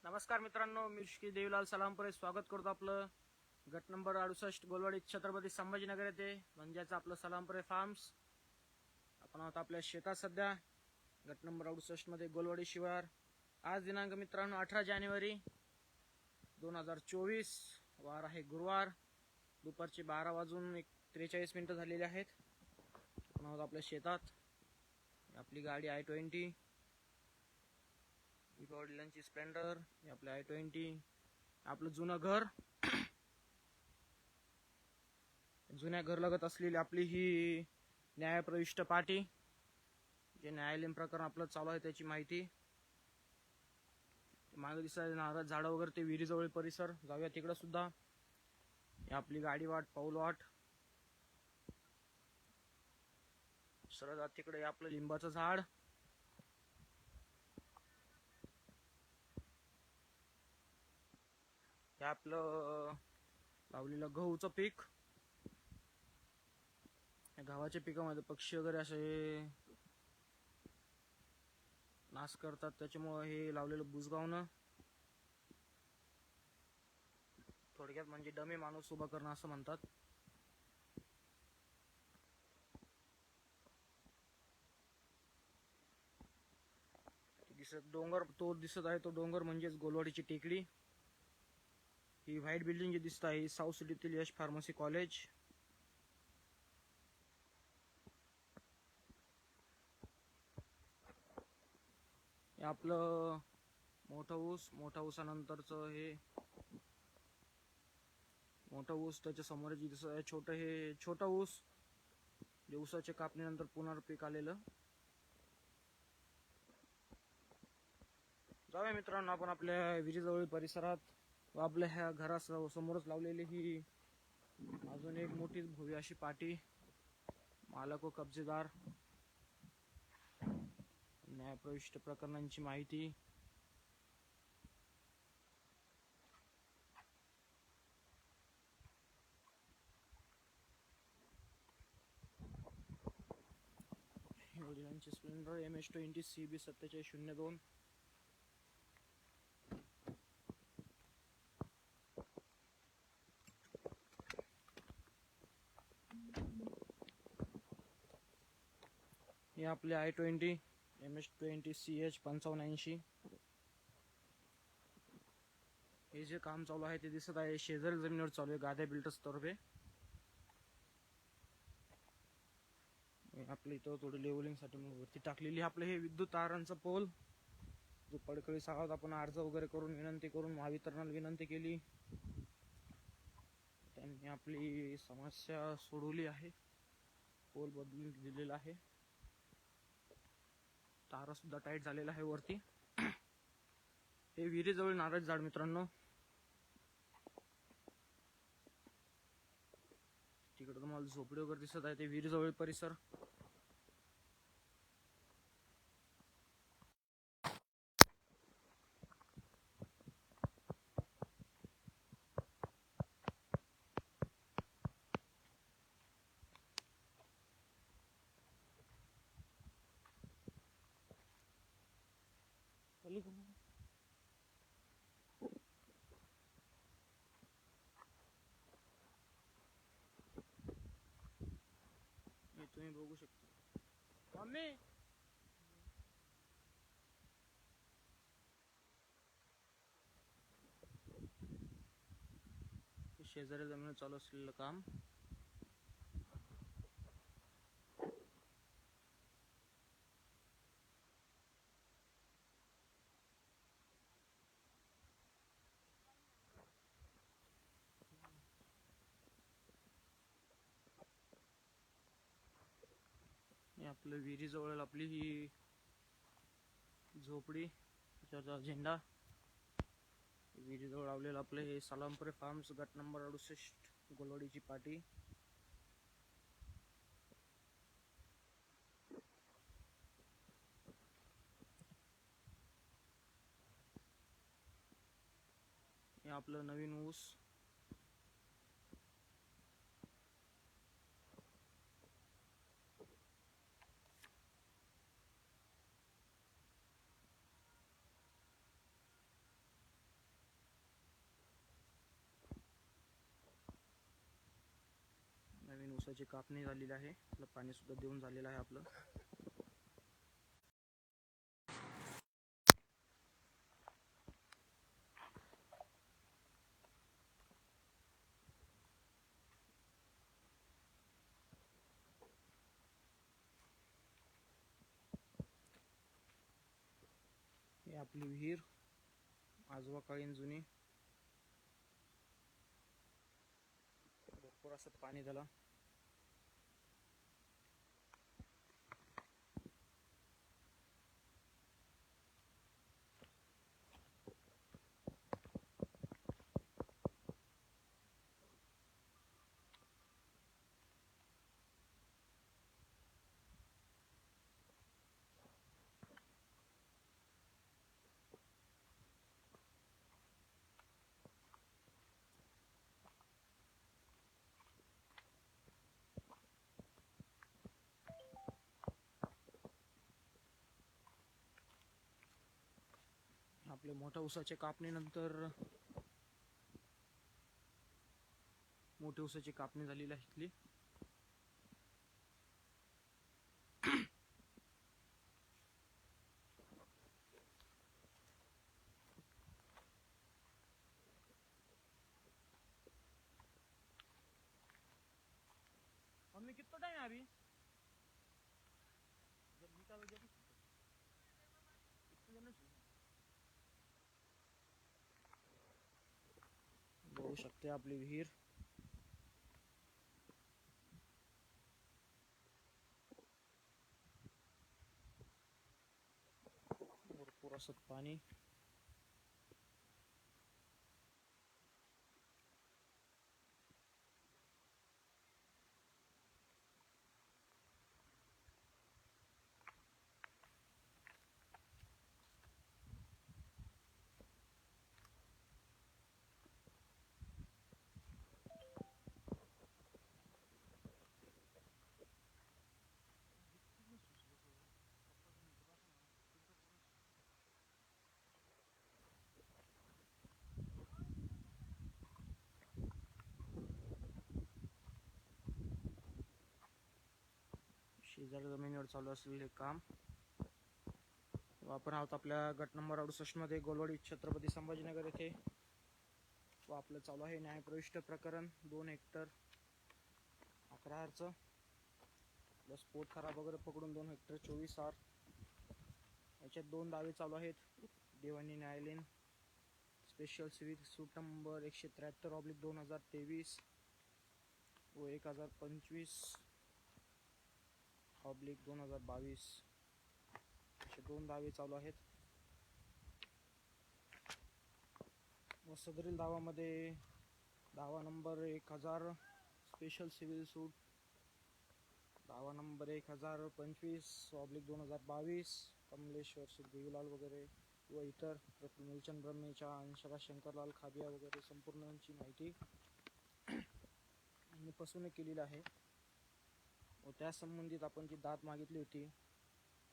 नमस्कार मित्रांनो, मी श्री देवीलाल सलामपुरे स्वागत करतो आपलं गट नंबर 68 गोलवाडी छत्रपती संभाजीनगर येथे, म्हणजेच आपलं सलामपुरे फार्म्स. आपण आहोत आपल्या शेतात सध्या गट नंबर 68 मध्ये गोलवाडी शिवार. आज दिनांक मित्रांनो 18 जानेवारी 2024, वार आहे गुरुवार. दुपारचे 12:43 झालेले आहेत. आपण आहोत आपल्या शेतात. आपली गाडी i20, वडिलांची स्प्लेंडर, आपले i20, आपलं जुनं घर. जुन्या घर लगत असलेली आपली ही न्यायप्रविष्ट पाटी, जे न्यायालयीन प्रकरण आपलं चालू आहे त्याची माहिती. मागे दिसणारे नारळ झाडं वगैरे ते विहिरीजवळ परिसर. जाऊया तिकडे सुद्धा. आपली गाडी वाट, पाऊल वाट. सरळ जात तिकडे आपलं लिंबाचं झाड. हे आपलं लावलेलं गहूचं पीक. गव्हाच्या पिकामध्ये पक्षी वगैरे असे नाश करतात, त्याच्यामुळे हे लावलेलं बुजगावणं, थोडक्यात म्हणजे डमी माणूस उभा करणं असं म्हणतात. दिसत डोंगर, तो दिसत आहे तो डोंगर म्हणजेच गोलवाडीची टेकडी. ही व्हाईट बिल्डिंग जी दिसत आहे साऊथ सिटीतील यश फार्मसी कॉलेज. हे आपलं मोठा ऊस. मोठा ऊसानंतरचं हे मोठा ऊस, त्याच्या समोर जी दिसत आहे छोटं, हे छोटा ऊस, जे ऊसाच्या कापणीनंतर पुनर्पीक आलेलं. जाऊया मित्रांनो आपण आपल्या विहिरीजवळील परिसरात व आपल्या ह्या घरासमोरच लावलेली ही अजून एक मोठी भव्य अशी पाटी. मालक व कब्जेदार, न्यायप्रविष्ट प्रकरणांची माहिती. वडिलांची स्प्लेंडर MS-20 CB 4702. हे आपले i20 MS-20 CH 5580. हे जे काम चालू आहे ते दिसत आहे शेजारी जमिनीवर चालू आहे, गाद्या बिल्डर्स तर्फे. आपल्या इथं थोडी लेवलिंग साठी वरती टाकलेली आपलं हे विद्युत तारांचा पोल, जो पडकळी साहेब आपण अर्ज वगैरे करून विनंती करून महावितरणाला विनंती केली, त्यांनी आपली समस्या सोडवली आहे. पोल बदलून दिलेला आहे. तारा सुद्धा टाईट झालेला आहे वरती. हे विहिरीजवळ नारळ झाड मित्रांनो. तिकडे तुम्हाला झोपडी वगैरे दिसत आहे, ते विहिरीजवळ परिसर. तुम्ही बघू शकता. मम्मी शेजारी जमिनीवर चालू असलेलं काम. आपलं विहिरीजवळ आपली ही झोपडी, त्याचा झेंडा. विहिरीजवळ लावलेलं आपलं हे सलामपुरे फार्म्स गट नंबर 68 गोलवाडीची पाटी. हे आपलं नवीन ऊस. ऊसाची कापणी झालेली आहे. आपलं पाणी सुद्धा देऊन झालेलं आहे आपलं. ही आपली विहीर आजोबा काळीन जुनी. भरपूर असं पाणी झालं. आपल्या मोठ्या ऊसाच्या कापणीनंतर मोठी ऊसाची कापणी झालेली आहे इथली. हमने कितना टाइम है अभी? जब निकालो जब इतने जन बघू शकते आपली विहीर. भरपूर असं पाणी. शेजारी जमिनीवर चालू असलेले काम. आपण आहोत आपल्या गट नंबर 68 मध्ये गोलवाडी छत्रपती संभाजीनगर येथे. व आपलं चालू आहे न्यायप्रविष्ट प्रकरण 2 हेक्टर 11 आरचं. आपलं स्पोर्ट खराब वगैरे पकडून 2 हेक्टर 24 आर. याच्यात 2 दावे चालू आहेत. देवानी न्यायालयीन स्पेशल सिव्हिल सूट नंबर 173/2023 व 1025/2022 असे 2 दावे चालू आहेत. व सदरील दावामध्ये दावा नंबर 1000 स्पेशल सिव्हिल सूट, दावा नंबर 1025/2022 कमलेश्वर सुख देवीलाल वगैरे व इतर मूलचंद ब्रह्मेच्या अंशका शंकरलाल खाबिया वगैरे संपूर्णची माहिती यांनी फसवणूक केलेली आहे. व त्या संबंधित आपण जी दाद मागितली होती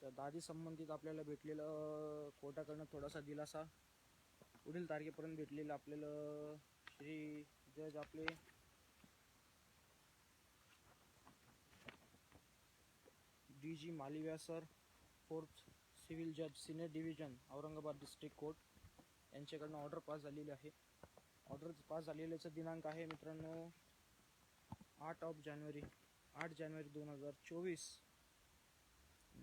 त्या दादी संबंधित आपल्याला भेटलेलं कोर्टाकडनं थोडासा दिलासा पुढील तारखेपर्यंत भेटलेलं आपल्याला श्री जज आपले DG Malviya sir, 4th civil जज senior division Aurangabad district court यांच्याकडनं ऑर्डर पास झालेली आहे. ऑर्डर पास झालेल्याचा दिनांक आहे मित्रांनो 8 जानेवारी 2024.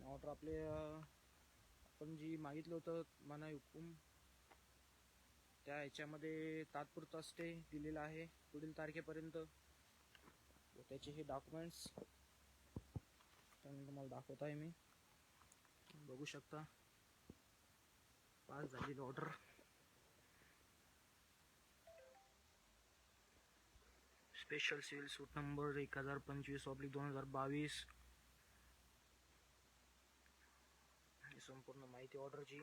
ऑर्डर आपले आपण जी मागितलं होतं मनाई हुकूम त्या ह्याच्यामध्ये तात्पुरता स्टे दिलेला आहे पुढील तारखेपर्यंत. त्याचे हे डॉक्युमेंट्स तुम्हाला दाखवत आहे मी. बघू शकता पास झालेली ऑर्डर. स्पेशल सिव्हिल सूट नंबर 1025/2022 ही संपूर्ण माहिती ऑर्डरची.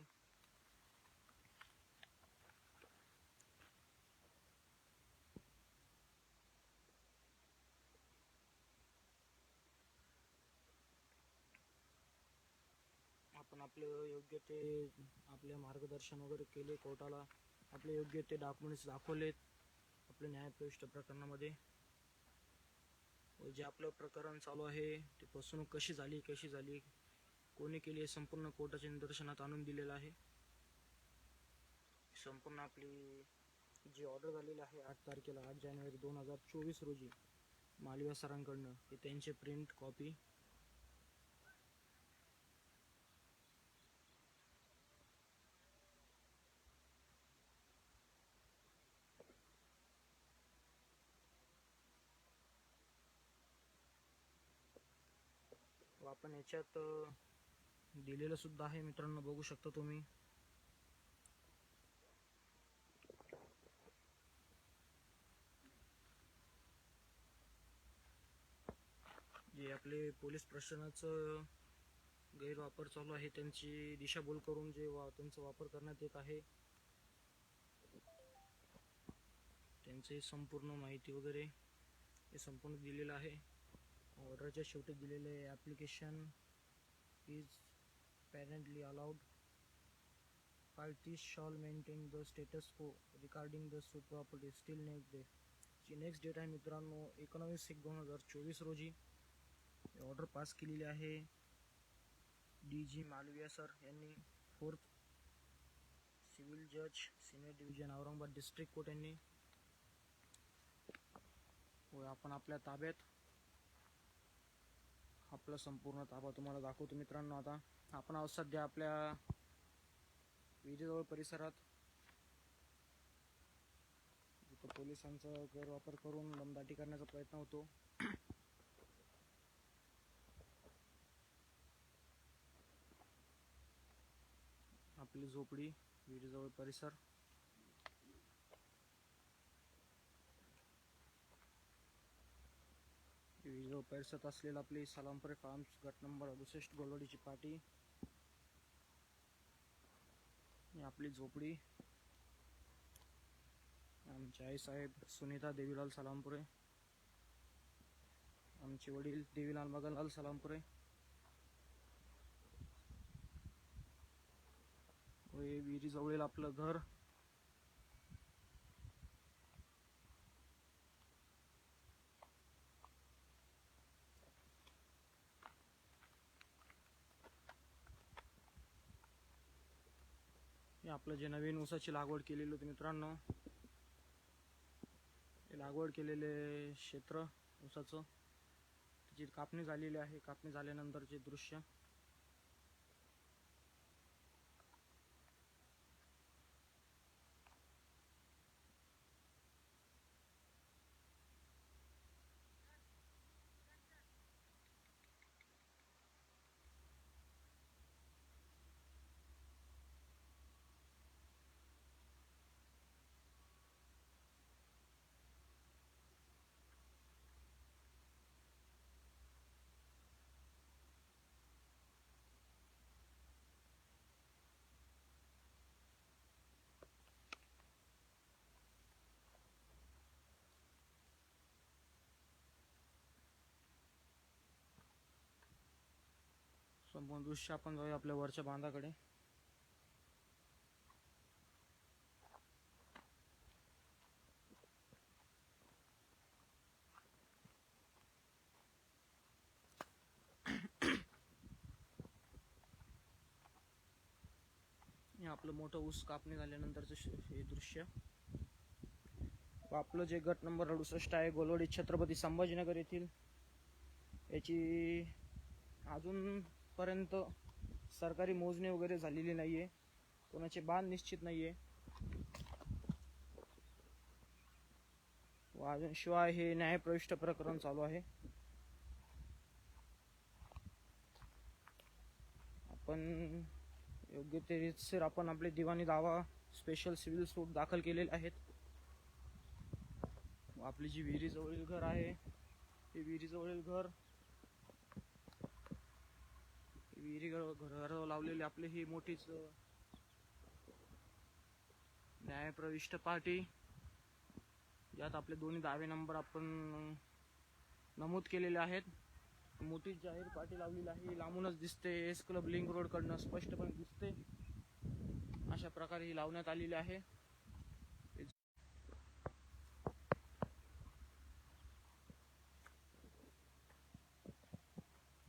आपण आपलं योग्य ते आपले मार्गदर्शन वगैरे केले कोर्टाला. आपले योग्य ते डॉक्युमेंट्स दाखवलेत आपल्या न्यायप्रविष्ट प्रकरणामध्ये. व जे आपलं प्रकरण चालू आहे ते फसवणूक कशी झाली कोणी केली हे संपूर्ण कोर्टाच्या निदर्शनात आणून दिलेलं आहे. संपूर्ण आपली जी ऑर्डर झालेली आहे 8 जानेवारी 2024 रोजी मालविया सरांकडनं हे त्यांचे प्रिंट कॉपी व आपण याच्यात दिलेलं सुद्धा आहे मित्रांनो, बघू शकता तुम्ही. जे आपले पोलीस प्रशासनाचं गैरवापर चालू आहे, त्यांची दिशाभूल करून जे त्यांचा वापर करण्यात येत आहे, त्यांची संपूर्ण माहिती वगैरे हे संपूर्ण दिलेलं आहे. ऑर्डरच्या शेवटी दिलेले application is partly allowed parties shall maintain the status quo regarding the suit property still next day. G next date आहे मित्रांनो 19/1/2024 रोजी ऑर्डर पास केलेली आहे DG मालविया सर यांनी, 4th सिव्हिल जज senior division Aurangabad district court यांनी. व आपण आपल्या ताब्यात आपला संपूर्ण ताबा तुम्हाला दाखवतो मित्रांनो. आता आपण आहोत सध्या आपल्या विहिरीजवळ परिसरात, जिथे पोलिसांचा गैरवापर करून दमदाटी करण्याचा प्रयत्न होतो. आपली झोपडी, विहिरीजवळ परिसर. विहिरीजवळ परिसरात असलेला आपली सलामपुरे फार्म्स गट नंबर 68 गोलवाडीची पाटी. आपली झोपडी, आमचे आई साहेब सुनीता देवीलाल सलामपुरे, आमचे वडील देवीलाल मगनलाल सलामपुरे व विहिरीजवळील आपलं घर. हे आपलं जे नवीन ऊसाची लागवड केलेली होती मित्रांनो, लागवड केलेले क्षेत्र ऊसाचं, त्याची कापणी झालेली आहे. कापणी झाल्यानंतरचे दृश्य. संपूर्ण दृश्य आपण जाऊया आपल्या वरच्या बांधाकडे. हे आपलं मोठं ऊस कापणी झाल्यानंतरचं हे दृश्य. आपलं जे गट नंबर 68 आहे गोलवाडी छत्रपती संभाजीनगर येथील, याची अजूनपर्यंत सरकारी मोजणी वगैरे झालेली नाहीये, कोणाचे बांध निश्चित नाहीये. व अजून शिवाय हे न्यायप्रविष्ट प्रकरण चालू आहे. आपण योग्य ते रीतसर आपण आपले दिवाणी दावा, स्पेशल सिव्हिल सूट दाखल केलेले आहेत. आपली जी विहिरीजवळील घर आहे, हे विहिरीजवळील घर, घरावर लावलेली आपली ही मोठीच न्यायप्रविष्ट पाटी, यात आपले दोन्ही दावे नंबर आपण नमूद केलेले आहेत. मोठी जाहीर पाटी लावलेली आहे, लांबूनच दिसते, एस क्लब लिंक रोड कडनं स्पष्टपणे दिसते. अशा प्रकारे ही लावण्यात आलेली आहे.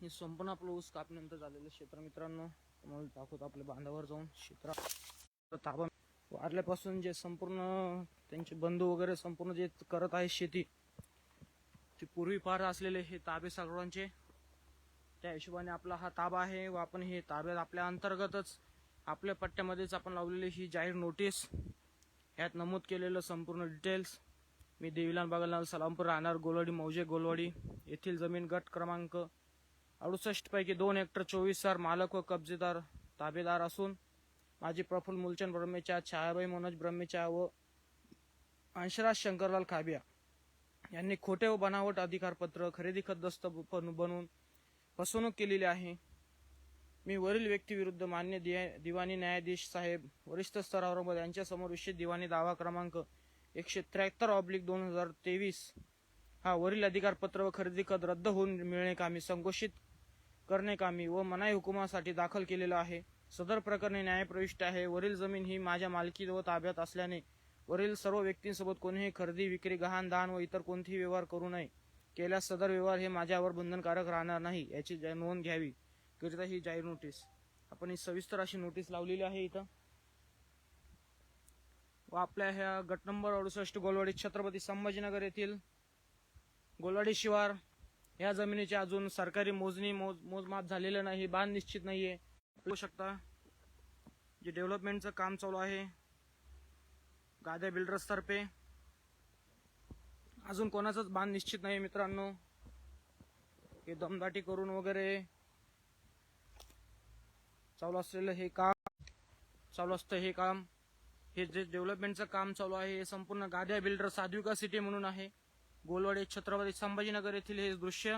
हे संपूर्ण आपलं ऊस कापणीनंतर झालेलं क्षेत्र मित्रांनो, तुम्हाला दाखवतो आपल्या बांधावर जाऊन क्षेत्र ताबा वारल्यापासून जे संपूर्ण त्यांचे बंधू वगैरे संपूर्ण जे करत आहे शेती, ते पूर्वी फार असलेले हे ताबे सर्वांचे, त्या हिशोबाने आपला हा ताबा आहे व आपण हे ताब्यात आपल्या अंतर्गतच आपल्या पट्ट्यामध्येच आपण लावलेली ही जाहीर नोटीस, यात नमूद केलेलं संपूर्ण डिटेल्स. मी देवीलाल बागललाल सलामपूर, राहणार गोलवाडी मौजे गोलवाडी येथील जमीन गट क्रमांक 68 पैकी 2 हेक्टर 24 मालक व कब्जेदार ताबेदार असून माझी प्रफुल्ल मूलचंद ब्रह्मेच्या, छायाबाई मनोज ब्रह्मेच्या व अंशराज शंकरलाल खाबिया यांनी खोटे व बनावट अधिकारपत्र खरेदी खतदस्त बनवून फसवणूक केलेली आहे. मी वरील व्यक्ती विरुद्ध मान्य दिवाणी न्यायाधीश साहेब वरिष्ठ स्तरावर यांच्या समोर विशेष दिवाणी दावा क्रमांक 173/2023 हा वरील अधिकारपत्र व खरेदी खत रद्द होऊन मिळणे कामी, संघोषित करणे कामी व मनाई हुकुमासाठी दाखल केलेला आहे. सदर प्रकरणी न्यायप्रविष्ट आहे. वरील जमीन ही माझ्या मालकीत व ताब्यात असल्याने वरील सर्व व्यक्तींसोबत कोणीही खरेदी विक्री गहाण दान व इतर कोणतेही व्यवहार करू नये. केल्यास सदर व्यवहार हे माझ्यावर बंधनकारक राहणार नाही याची नोंद घ्यावी करिता ही जाहीर नोटीस. आपण ही सविस्तर अशी नोटीस लावलेली आहे इथं. व आपल्या ह्या गट नंबर 68 गोलवाडी छत्रपती संभाजीनगर येथील गोलवाडी शिवार या जमिनीचे अजून सरकारी मोजमाप झालेलं नाही, बांध निश्चित नाहीये. बघू शकता जे डेव्हलपमेंटचं काम चालू आहे गाद्या बिल्डर्स तर्फे, अजून कोणाचाच बांध निश्चित नाही मित्रांनो. हे दमदाटी करून वगैरे चालू असलेलं हे काम चालू असतं. हे जे डेव्हलपमेंटचं काम चालू आहे हे संपूर्ण गाद्या बिल्डर साध्विका सिटी म्हणून आहे. गोलवाडी छत्रपती संभाजीनगर येथील हे दृश्य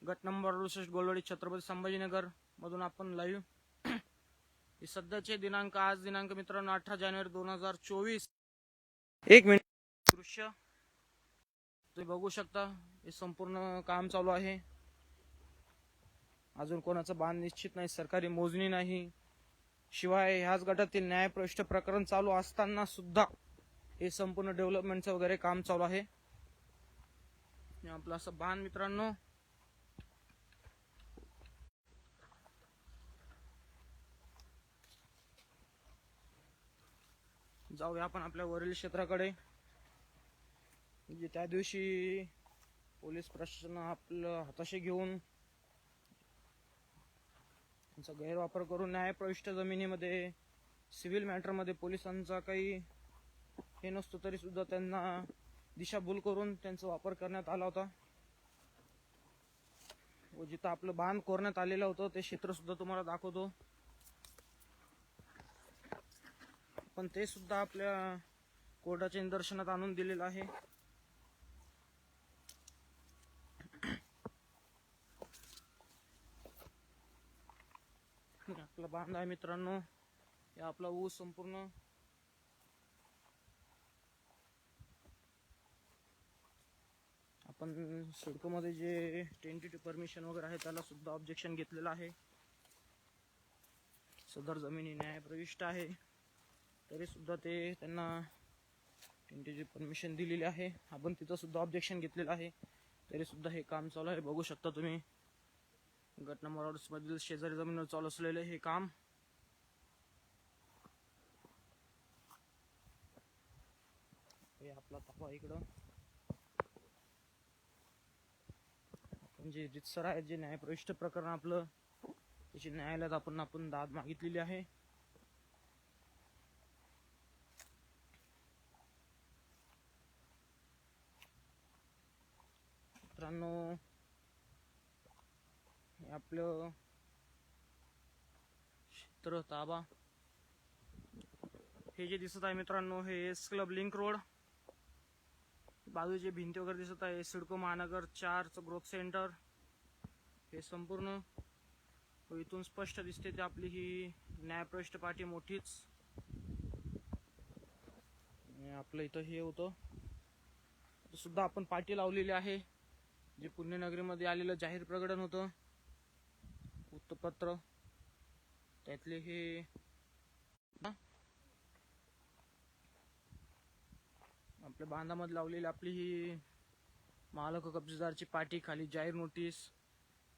गट नंबर 68 गोलवाडी छत्रपती संभाजीनगर मधून आपण लाईव्ह हे सध्याचे दिनांक, आज दिनांक मित्रांनो 18 जानेवारी 2024. 1 मिनिट दृश्य तुम्ही बघू शकता. हे संपूर्ण काम चालू आहे. अजून कोणाचं बांध निश्चित नाही, सरकारी मोजणी नाही. शिवाय ह्याच गटातील न्यायप्रविष्ट प्रकरण चालू असताना सुद्धा हे संपूर्ण डेव्हलपमेंटचं वगैरे काम चालू आहे. आपलं असं बांध मित्रांनो. जाऊया आपण आपल्या वरील क्षेत्राकडे. म्हणजे त्या दिवशी पोलीस प्रशासन आपलं हाताशी घेऊन त्यांचा गैरवापर करून न्यायप्रविष्ट जमिनीमध्ये सिव्हिल मॅटरमध्ये पोलिसांचा काही हे नसतो तरी सुद्धा त्यांना दिशाभूल करून त्यांचा वापर करण्यात आला होता. व जिथं आपलं बांध कोरण्यात आलेलं होतं ते क्षेत्र सुद्धा तुम्हाला दाखवतो. पण ते सुद्धा आपल्या कोर्टाच्या निदर्शनात आणून दिलेलं आहे. आपला बांध आहे मित्रांनो. हे आपला ऊस संपूर्ण आपण सिडकोमध्ये जे टेंटेटिव्ह परमिशन वगैरे आहे त्याला सुद्धा ऑब्जेक्शन घेतलेलं आहे. सदर जमिनी न्यायप्रविष्ट आहे तरी सुद्धा ते त्यांना टेंटेटिव्ह परमिशन दिलेली आहे. आपण तिथं सुद्धा ऑब्जेक्शन घेतलेलं आहे तरी सुद्धा हे काम चालू आहे. बघू शकता तुम्ही गट नंबर 68 मधील शेजारी जमिनीवर चालू असलेले हे काम. हे आपला ताबा इकडं. आपण जे रितसर आहे जे न्यायप्रविष्ट प्रकरण आपलं त्याची न्यायालयात आपण दाद मागितलेली आहे. मित्रांनो आपलं क्षेत्र ताबा हे जे दिसत आहे मित्रांनो हे एस क्लब लिंक रोड, बाजूचे भिंती वगैरे दिसत आहे सिडको महानगर 4चं ग्रोथ सेंटर. हे संपूर्ण इथून स्पष्ट दिसते ते आपली ही न्यायप्रविष्ट पाटी मोठीच. आपलं इथं हे होतं सुद्धा आपण पाटी लावलेली आहे. जे पुण्यनगरीमध्ये आलेलं जाहीर प्रकरण होतं वृत्तपत्र त्यातले हे आपल्या बांधामध्ये लावलेली आपली ही मालक कब्जेदारची पाटी, खाली जाहीर नोटीस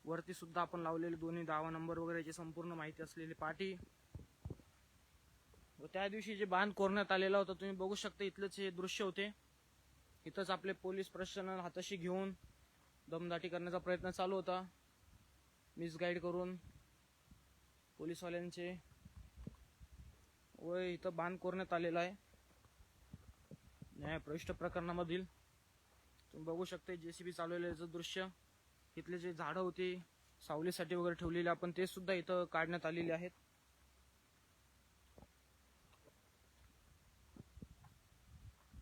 वरती सुद्धा आपण लावलेले दोन्ही दावा नंबर वगैरे याची संपूर्ण माहिती असलेली पाटी व त्या दिवशी जे बांध कोरण्यात आलेला होता तुम्ही बघू शकता. इथलेच हे दृश्य होते. इथंच आपले पोलीस प्रशासन हाताशी घेऊन दमदाटी करण्याचा प्रयत्न चालू होता, मिसगाईड करून पोलीसवाल्यांचे. व इथं बांध कोरण्यात आलेला आहे न्यायप्रविष्ट प्रकरणामधील. तुम्ही बघू शकता JCB चालवलेलं दृश्य. इथले जे झाडं होती सावलीसाठी वगैरे ठेवलेले आपण ते सुद्धा इथं काढण्यात आलेले आहेत.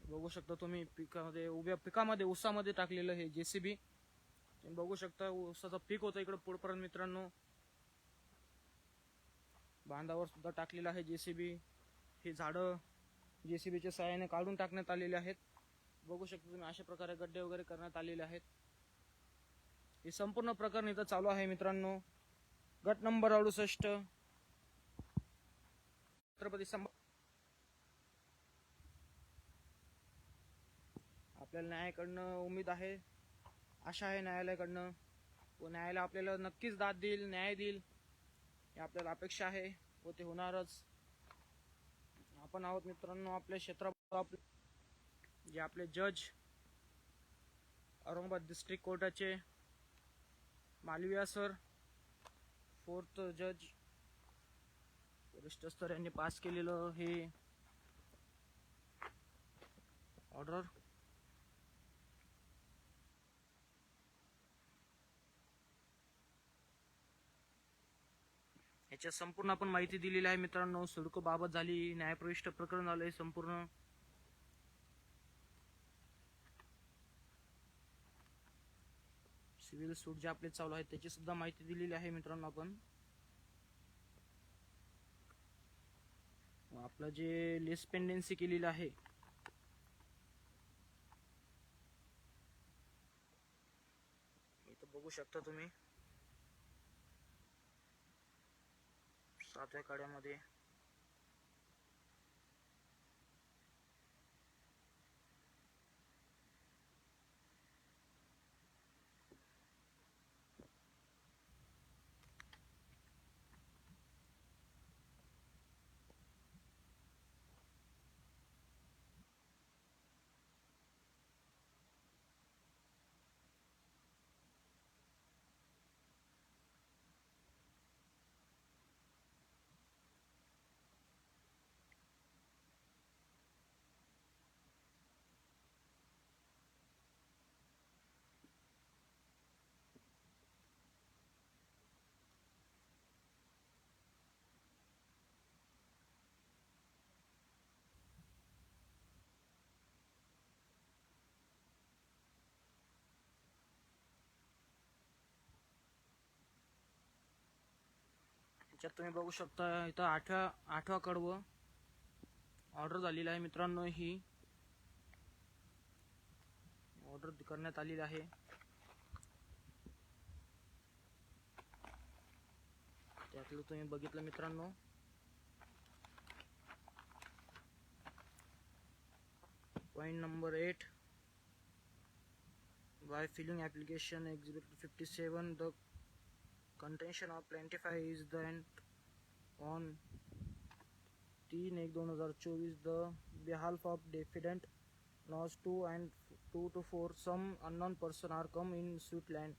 बघू शकता तुम्ही पिकामध्ये उभ्या पिकामध्ये ऊसामध्ये टाकलेलं हे JCB. तुम्ही बघू शकता ऊसाचं पीक होतं इकडे पुढपर्यंत मित्रांनो. बांधावर सुद्धा टाकलेलं आहे JCB. हे झाडं JCBच्या सहाय्याने काढून टाकण्यात आलेले आहेत. बघू शकता तुम्ही अशा प्रकारे गड्डे वगैरे करण्यात आलेले आहेत. हे संपूर्ण प्रकरण इथं चालू आहे मित्रांनो. गट नंबर 68 छत्रपती संभाजी. आपल्याला न्यायाकडनं उमेद आहे, आशा आहे न्यायालयाकडनं. व न्यायालय आपल्याला नक्कीच दाद देईल, न्याय देईल ही आपल्याला अपेक्षा आहे व ते होणारच. आपण आहोत मित्रांनो आपल्या क्षेत्रात जे आपले जज औरंगाबाद डिस्ट्रिक्ट कोर्टाचे मालविया सर, 4th जज वरिष्ठ स्तर यांनी पास केलेलं हे ऑर्डर. याच्या संपूर्ण आपण माहिती दिलेली आहे मित्रांनो. सिडको बाबत झाली, न्यायप्रविष्ट प्रकरण झालंय संपूर्ण. सिव्हिल सूट जे आपले चालू आहेत त्याची सुद्धा माहिती दिलेली आहे मित्रांनो आपण. आपलं जे लिस्ट पेंडेन्सी केलेलं आहे इथं बघू शकता तुम्ही 7व्या काड्यामध्ये. त्याच्यात तुम्ही बघू शकता इथं आठवा कडवं ऑर्डर झालेला आहे मित्रांनो. ही ऑर्डर करण्यात आलेली आहे. त्यातलं तुम्ही बघितलं मित्रांनो. Point number 8, by filling application exhibit 57 the contention of plaintiff is then on 3/1/2024 the behalf of defendant clause 2 and 2 to 4 some unknown person are come in suit land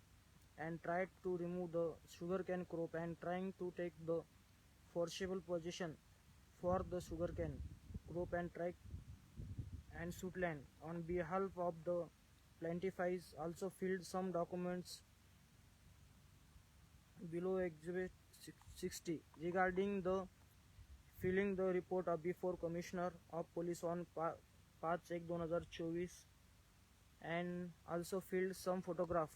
and tried to remove the sugarcane crop and trying to take the forcible possession for the sugarcane crop and track and suit land. On behalf of the plaintiff is also filled some documents below exhibit 60 regarding the filling the report of before Commissioner of Police on 5/1/2024 and also filled some photograph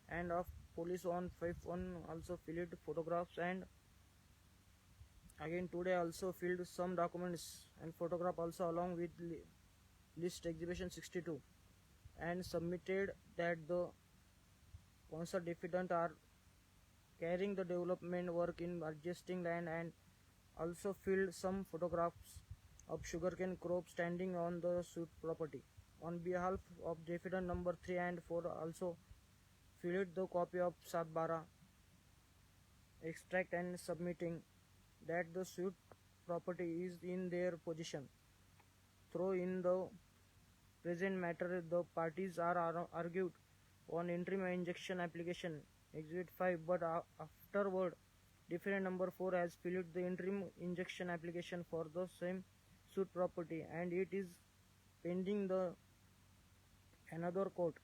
and of police on 5/1 also filled photographs and again today also filled some documents and photograph also along with list exhibition 62 and submitted that the concerned defendant are carrying the development work in adjusting land and also filled some photographs of sugarcane crop standing on the suit property. On behalf of defendant number 3 and 4 also filled the copy of 712 extract and submitting that the suit property is in their possession. Through in the present matter, the parties are argued on interim injunction application Exhibit 5, but afterward, defendant number 4 has filed the interim injunction application for the same suit property, and it is pending the another court.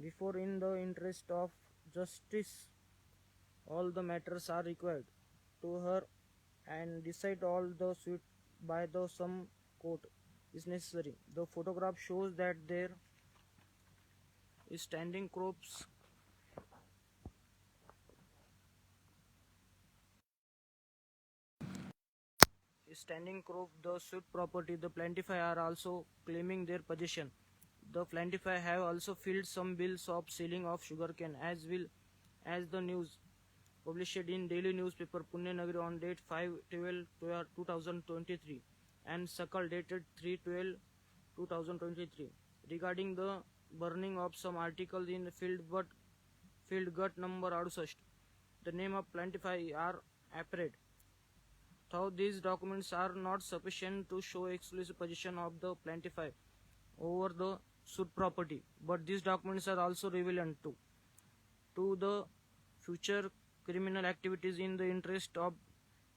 Before, in the interest of justice, all the matters are required to her and decide all the suit by the some court is necessary. The photograph shows that there is standing crops the suit property. The plaintiff are also claiming their possession. The plaintiff have also filled some bills of selling of sugarcane as well as the news published in daily newspaper Pune Nagari on date 5/12/2023 and Sakal dated 3/12/2023 regarding the burning of some articles in field gut number 68. The name of plaintiff are apparent. Though these documents are not sufficient to show exclusive possession of the plaintiff over the suit property, but these documents are also relevant to the future criminal activities in the interest of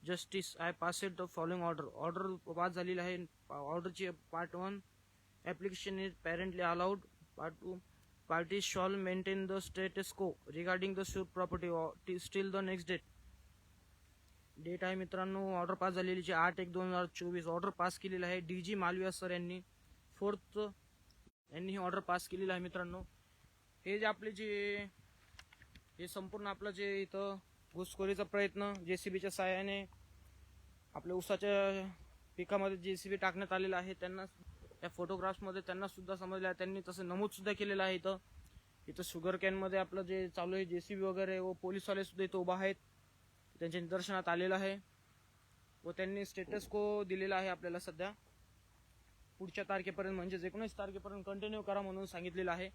justice. I passed the following order. Order pass झालेली आहे. ऑर्डरची part 1 application is apparently allowed. Part 2 parties shall maintain the status quo regarding the suit property till the next date. Date आहे मित्रांनो order pass झालेली 8/1/2024. Order pass केलेला आहे DG Malviya sir यांनी 4th यांनी ही ऑर्डर पास केलेला आहे मित्रांनो. हे जे आपले हे संपूर्ण आपलं जे इथं घुसखोरीचा प्रयत्न JCBच्या सहाय्याने आपल्या ऊसाच्या पिकामध्ये JCB टाकण्यात आलेला आहे. त्यांना या फोटोग्राफ्समध्ये त्यांना सुद्धा समजलं आहे. त्यांनी तसं नमूद सुद्धा केलेलं आहे. इथं शुगर कॅनमध्ये आपलं जे चालू आहे JCB वगैरे व पोलीसवाले सुद्धा इथं उभा आहेत. त्यांच्या निदर्शनात आलेलं आहे व त्यांनी स्टेटस को दिलेला आहे आपल्याला सध्या पुढच्या तारखेपर्यंत म्हणजेच 19 तारखेपर्यंत कंटिन्यू करा म्हणून सांगितलेलं आहे.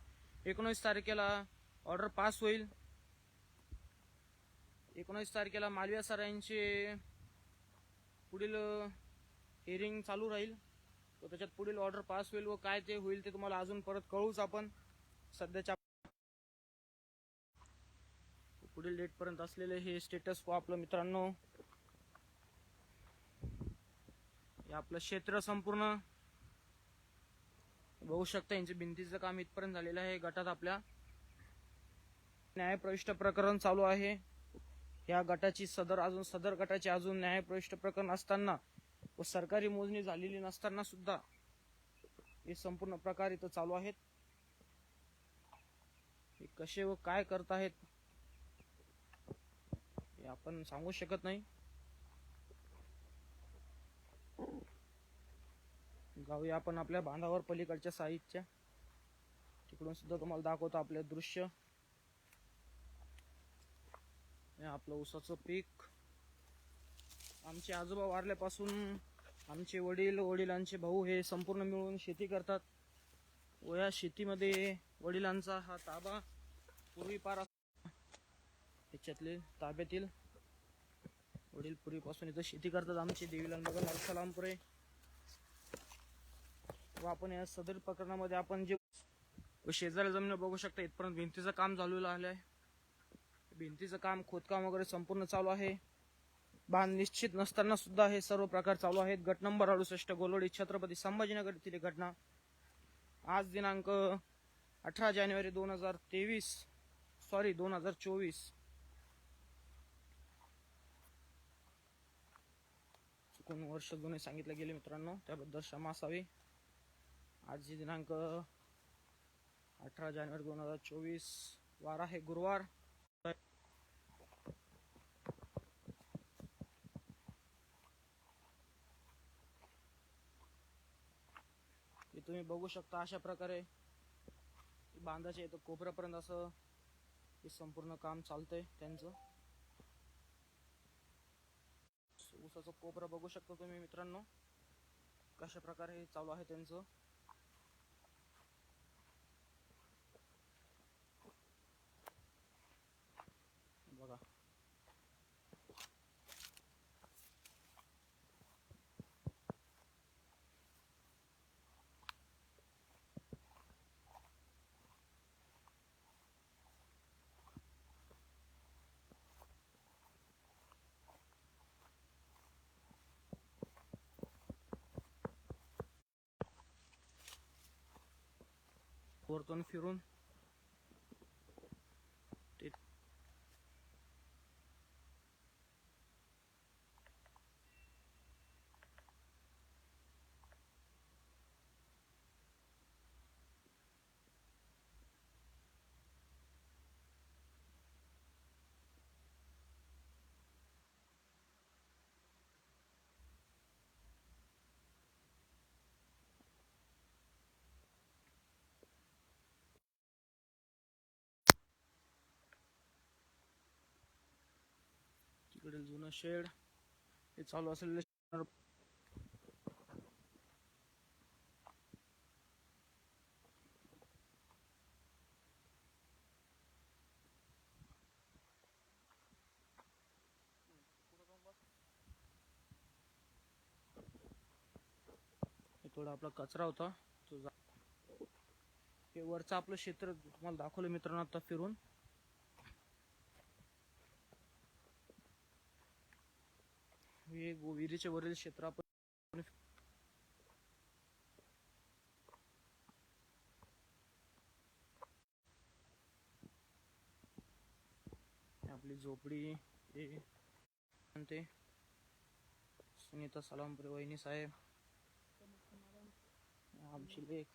19 तारखेला ऑर्डर पास होईल. 19 तारखेला मालविया सर यांचे पुढील हिअरिंग चालू राहील व त्याच्यात पुढील ऑर्डर पास होईल व काय ते होईल ते तुम्हाला अजून परत कळूच आपण. सध्याच्या पुढील डेट पर्यंत असलेले हे स्टेटस को आपलं मित्रांनो. हे आपलं क्षेत्र संपूर्ण बघू शकता. यांचे भिंतीचं काम इथपर्यंत झालेलं आहे. गटात आपल्या न्यायप्रविष्ट प्रकरण चालू आहे. या गटाची सदर गटाचे अजून न्यायप्रविष्ट प्रकरण असताना व सरकारी मोजणी झालेली नसताना सुद्धा हे संपूर्ण प्रकार इथं चालू आहेत. हे कसे व काय करत आहेत हे आपण सांगू शकत नाही. जाऊया आपण आपल्या बांधावर पलीकडच्या साईडच्या तिकडून सुद्धा तुम्हाला दाखवतो आपले दृश्य. आपलं ऊसाचं पीक. आमचे आजोबा वारल्यापासून आमचे वडिलांचे भाऊ हे संपूर्ण मिळून शेती करतात व या शेतीमध्ये वडिलांचा हा ताबा पूर्वीपार याच्यातले ताब्यातील वडील पूर्वीपासून इथं शेती करतात आमचे देवीलाल नगर सलामपुरे. व आपण या सदर प्रकरणामध्ये आपण जे शेजारी जमीन बघू शकता इथपर्यंत भिंतीचं काम झालेलं आहे. भिंतीचं काम खोदकाम वगैरे संपूर्ण चालू आहे. बांध निश्चित नसताना सुद्धा हे सर्व प्रकार चालू आहेत. गट नंबर 68 गोलवाडी छत्रपती संभाजीनगर येथील घटना. आज दिनांक 18 जानेवारी 2024. चुकून वर्ष जुने सांगितले गेले मित्रांनो, त्याबद्दल क्षमा असावी. आज दिनांक 18 जानेवारी 2024 वार आहे गुरुवार. तुम्ही बघू शकता अशा प्रकारे बांधाचे इथं कोपऱ्यापर्यंत असं हे संपूर्ण काम चालतंय त्यांचं. ऊसाचं कोपरा बघू शकता तुम्ही मित्रांनो कशा प्रकारे चालू आहे त्यांचं. वरतून फिरून ते तिकडे जुनं शेड हे चालू असलेलं थोडा आपला कचरा होता तो हे वरचं आपलं क्षेत्र तुम्हाला दाखवलं मित्रांनो आता फिरून. हे विहिरीचे वरील क्षेत्र आपण आपली झोपडी हे म्हणते सुनीता सलामपुरे वहिनी साहेब आमची लेख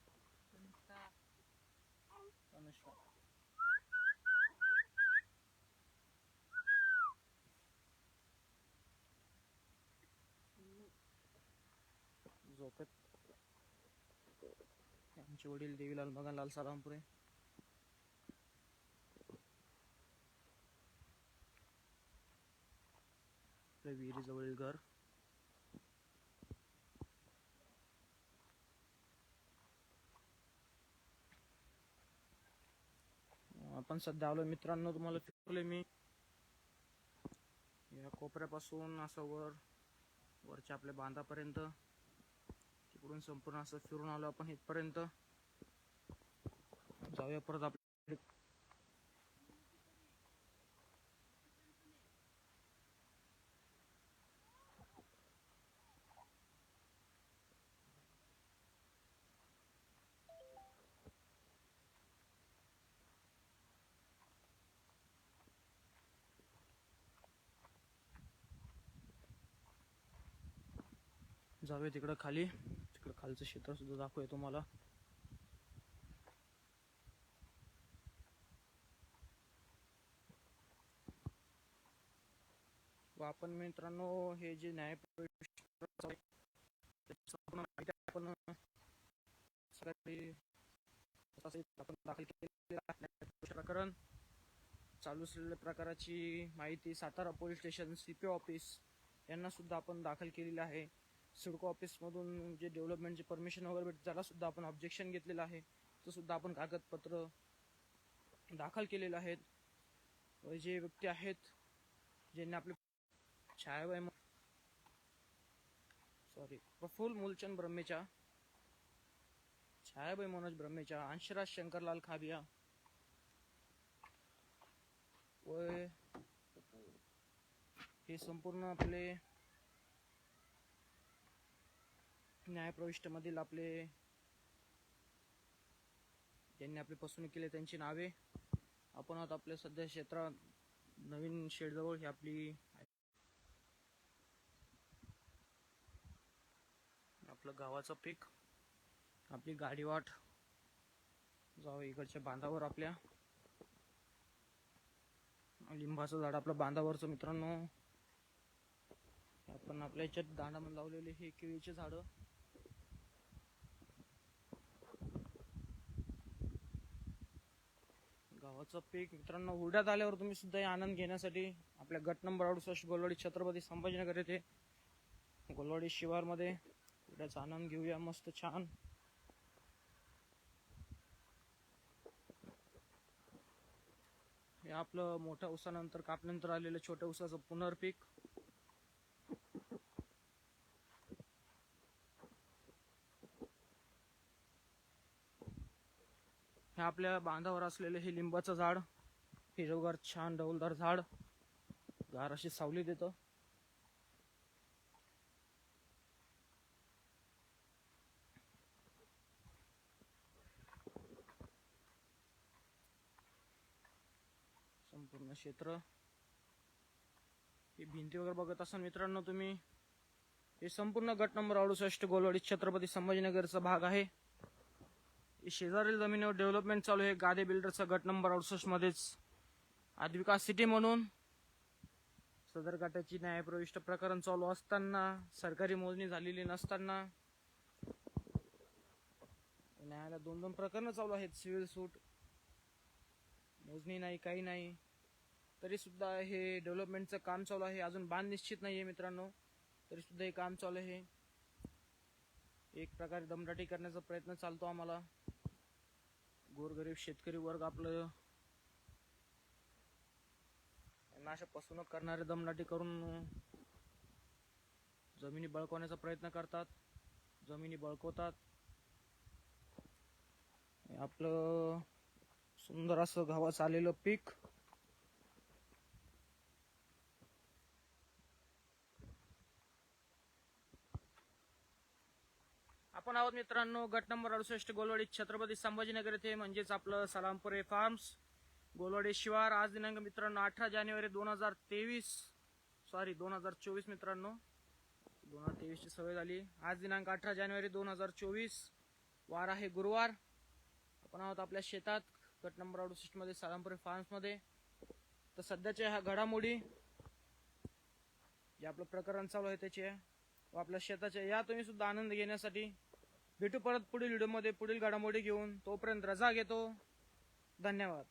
झोपेत आमचे वडील देवीलाल मगनलाल सलामपुरे. आपल्या विहिरी जवळील घर. आपण सध्या आलो मित्रांनो, तुम्हाला फिरवले मी या कोपऱ्यापासून असं वरच्या आपल्या बांधापर्यंत, तिकडून संपूर्ण असं फिरून आलो आपण इथपर्यंत. जाऊया परत आपल्या जाऊया तिकडं खाली. तिकडं खालचं क्षेत्र सुद्धा दाखवूया तुम्हाला. व आपण मित्रांनो हे जे न्याय आपण दाखल केलेले प्रकरण चालू असलेल्या प्रकाराची माहिती Satara police station CP office यांना सुद्धा आपण दाखल केलेली आहे. सिडको ऑफिस मधून जे डेव्हलपमेंटची परमिशन वगैरे भेटते त्याला सुद्धा आपण ऑब्जेक्शन घेतलेलं आहे. तो सुद्धा आपण कागदपत्र दाखल केलेले आहेत. व जे व्यक्ती आहेत ज्यांनी आपले प्रफुल्ल मूलचंद ब्रह्मेचा, छायाबाई मनोज ब्रह्मेचा, अंशराज शंकरलाल खाबिया व हे संपूर्ण आपले न्यायप्रविष्ट मधील आपले ज्यांनी आपली फसवणूक केली त्यांची नावे. आपण आता आपल्या सध्या क्षेत्रात नवीन शेडजवळ ही आपली आपलं गावाचं पीक, आपली गाडी वाट. जाऊ इकडच्या बांधावर आपल्या लिंबाचं झाड आपलं बांधावरचं मित्रांनो. आपण आपल्या याच्यात दांडामध्ये लावलेले हे केळीचे झाड. गावाचं पीक मित्रांनो. हुरड्यात आल्यावर तुम्ही सुद्धा आनंद घेण्यासाठी आपल्या गट नंबर 68 गोलवाडी छत्रपती संभाजीनगर येथे गोलवाडी शिवार मध्ये हुरड्याचा आनंद घेऊया मस्त छान. हे आपलं मोठ्या ऊसानंतर कापणीनंतर आलेलं छोट्या ऊसाचं पुनर्पीक. हे आपल्या बांधावर असलेले हे लिंबाचं झाड, हिरवगार छान डौलदार झाड, गार अशी सावली देतं. संपूर्ण क्षेत्र ही भिंती वगैरे बघत असाल मित्रांनो तुम्ही, हे संपूर्ण गट नंबर 68 गोलवाडी छत्रपती संभाजीनगरचा भाग आहे. शेजारील जमिनीवर डेव्हलपमेंट चालू आहे. गादे बिल्डरचा गट नंबर 68 मध्येच आदिविकास सिटी म्हणून सदर गटाची न्यायप्रविष्ट प्रकरण चालू असताना, सरकारी मोजणी झालेली नसताना, न्यायालयात 2 प्रकरणं चालू आहेत. सिव्हिल सूट, मोजणी नाही, काही नाही, तरी सुद्धा हे डेव्हलपमेंटचं काम चालू आहे. अजून बांध निश्चित नाहीये मित्रांनो, तरी सुद्धा हे काम चालू आहे. एक प्रकारे दमदाटी करण्याचा प्रयत्न चालतो आम्हाला. गोरगरीब शेतकरी वर्ग आपलं अशा फसवणूक करणारे दमदाटी करून जमिनी बळकवण्याचा प्रयत्न करतात, जमिनी बळकवतात. आपलं सुंदर असं गव्हाचं आलेलं पीक आपण आहोत मित्रांनो गट नंबर 68 गोलवाडी छत्रपती संभाजीनगर येथे, म्हणजेच आपलं सलामपुरे फार्म्स गोलवाडी शिवार. आज दिनांक मित्रांनो 18 जानेवारी 2024 मित्रांनो, 2023 ची सवय झाली. आज दिनांक 18 जानेवारी 2024, वार आहे गुरुवार. आपण आहोत आपल्या शेतात गट नंबर 68 मध्ये सलामपुरे फार्म्स मध्ये. तर सध्याच्या ह्या घडामोडी जे आपलं प्रकरण चालू आहे त्याचे व आपल्या शेताचे या तुम्ही सुद्धा आनंद घेण्यासाठी. भेटू परत पुढील व्हिडिओ मध्ये पुढील घडामोडी घेऊन. तोपर्यंत रजा घेतो. धन्यवाद.